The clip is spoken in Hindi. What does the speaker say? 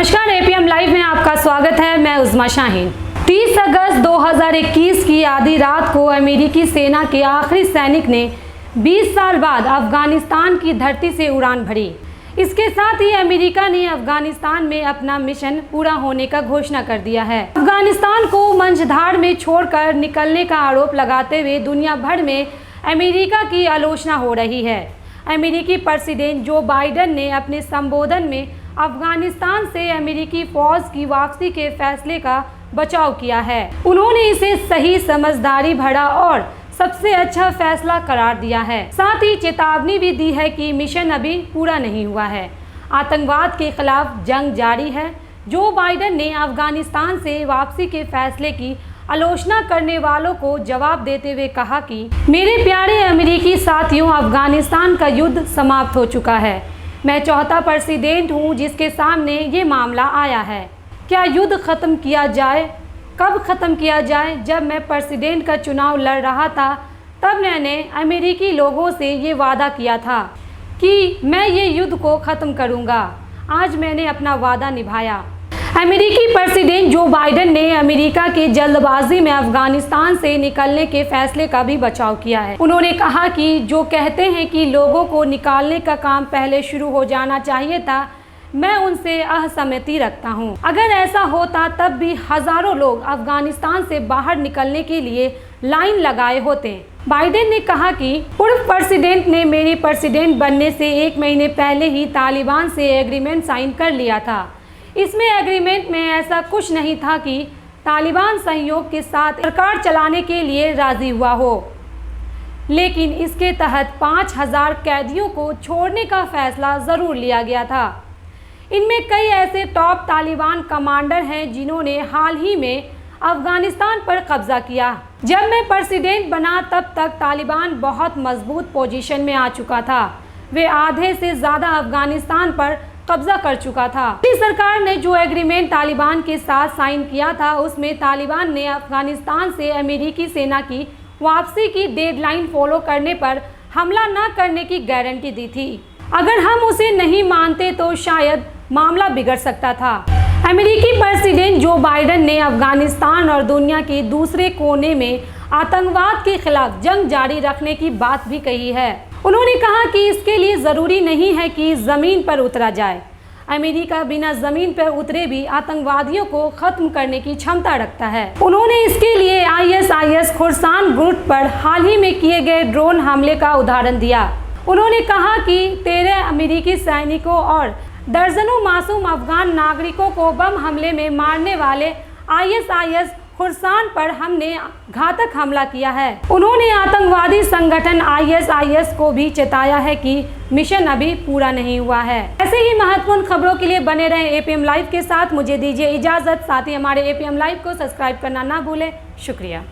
नमस्कार, एपीएम लाइव में आपका स्वागत है। मैं उज़मा शाहीन। 30 अगस्त 2021 की आधी रात को अमेरिकी सेना के आखिरी सैनिक ने 20 साल बाद अफगानिस्तान की धरती से उड़ान भरी। इसके साथ ही अमेरिका ने अफगानिस्तान में अपना मिशन पूरा होने का घोषणा कर दिया है। अफगानिस्तान को मंझधार में छोड़कर निकलने का आरोप लगाते हुए दुनिया भर में अमेरिका की आलोचना हो रही है। अमेरिकी प्रेसिडेंट जो बाइडेन ने अपने संबोधन में अफगानिस्तान से अमेरिकी फौज की वापसी के फैसले का बचाव किया है। उन्होंने इसे सही, समझदारी भरा और सबसे अच्छा फैसला करार दिया है। साथ ही चेतावनी भी दी है कि मिशन अभी पूरा नहीं हुआ है। आतंकवाद के खिलाफ जंग जारी है। जो बाइडेन ने अफगानिस्तान से वापसी के फैसले की आलोचना करने वालों को जवाब देते हुए कहा कि मेरे प्यारे अमेरिकी साथियों, अफगानिस्तान का युद्ध समाप्त हो चुका है। मैं चौथा प्रेसिडेंट हूं जिसके सामने ये मामला आया है। क्या युद्ध ख़त्म किया जाए? कब ख़त्म किया जाए? जब मैं प्रेसिडेंट का चुनाव लड़ रहा था तब मैंने अमेरिकी लोगों से ये वादा किया था कि मैं ये युद्ध को ख़त्म करूंगा। आज मैंने अपना वादा निभाया। अमेरिकी प्रेसिडेंट जो बाइडेन ने अमेरिका के जल्दबाजी में अफगानिस्तान से निकलने के फैसले का भी बचाव किया है। उन्होंने कहा कि जो कहते हैं कि लोगों को निकालने का काम पहले शुरू हो जाना चाहिए था, मैं उनसे असहमति रखता हूं। अगर ऐसा होता तब भी हजारों लोग अफगानिस्तान से बाहर निकलने के लिए लाइन लगाए होते। बाइडेन ने कहा कि पूर्व प्रेसिडेंट ने मेरी प्रेसिडेंट बनने से 1 महीने पहले ही तालिबान से एग्रीमेंट साइन कर लिया था। इसमें एग्रीमेंट में ऐसा कुछ नहीं था कि तालिबान सहयोग के साथ सरकार चलाने के लिए राजी हुआ हो, लेकिन इसके तहत 5000 कैदियों को छोड़ने का फैसला ज़रूर लिया गया था। इनमें कई ऐसे टॉप तालिबान कमांडर हैं जिन्होंने हाल ही में अफगानिस्तान पर कब्जा किया। जब मैं प्रेसिडेंट बना तब तक तालिबान बहुत मजबूत पोजीशन में आ चुका था। वे आधे से ज़्यादा अफगानिस्तान पर कब्जा कर चुका था। सरकार ने जो एग्रीमेंट तालिबान के साथ साइन किया था उसमें तालिबान ने अफगानिस्तान से अमेरिकी सेना की वापसी की डेडलाइन फॉलो करने पर हमला न करने की गारंटी दी थी। अगर हम उसे नहीं मानते तो शायद मामला बिगड़ सकता था। अमेरिकी प्रेसिडेंट जो बाइडेन ने अफगानिस्तान और दुनिया के दूसरे कोने में आतंकवाद के खिलाफ जंग जारी रखने की बात भी कही है। उन्होंने कहा कि इसके लिए ज़रूरी नहीं है कि ज़मीन पर उतरा जाए। अमेरिका बिना ज़मीन पर उतरे भी आतंकवादियों को ख़त्म करने की क्षमता रखता है। उन्होंने इसके लिए ISIS खुर्सान ग्रुप पर हाल ही में किए गए ड्रोन हमले का उदाहरण दिया। उन्होंने कहा कि 13 अमेरिकी सैनिकों और दर्जनों मासूम अफगान नागरिकों को बम हमले में मारने वाले ISIS खुर्सान पर हमने घातक हमला किया है। उन्होंने आतंकवादी संगठन ISIS को भी चेताया है कि मिशन अभी पूरा नहीं हुआ है। ऐसे ही महत्वपूर्ण खबरों के लिए बने रहें एपीएम लाइव के साथ। मुझे दीजिए इजाज़त। साथ ही हमारे एपीएम लाइव को सब्सक्राइब करना ना भूलें। शुक्रिया।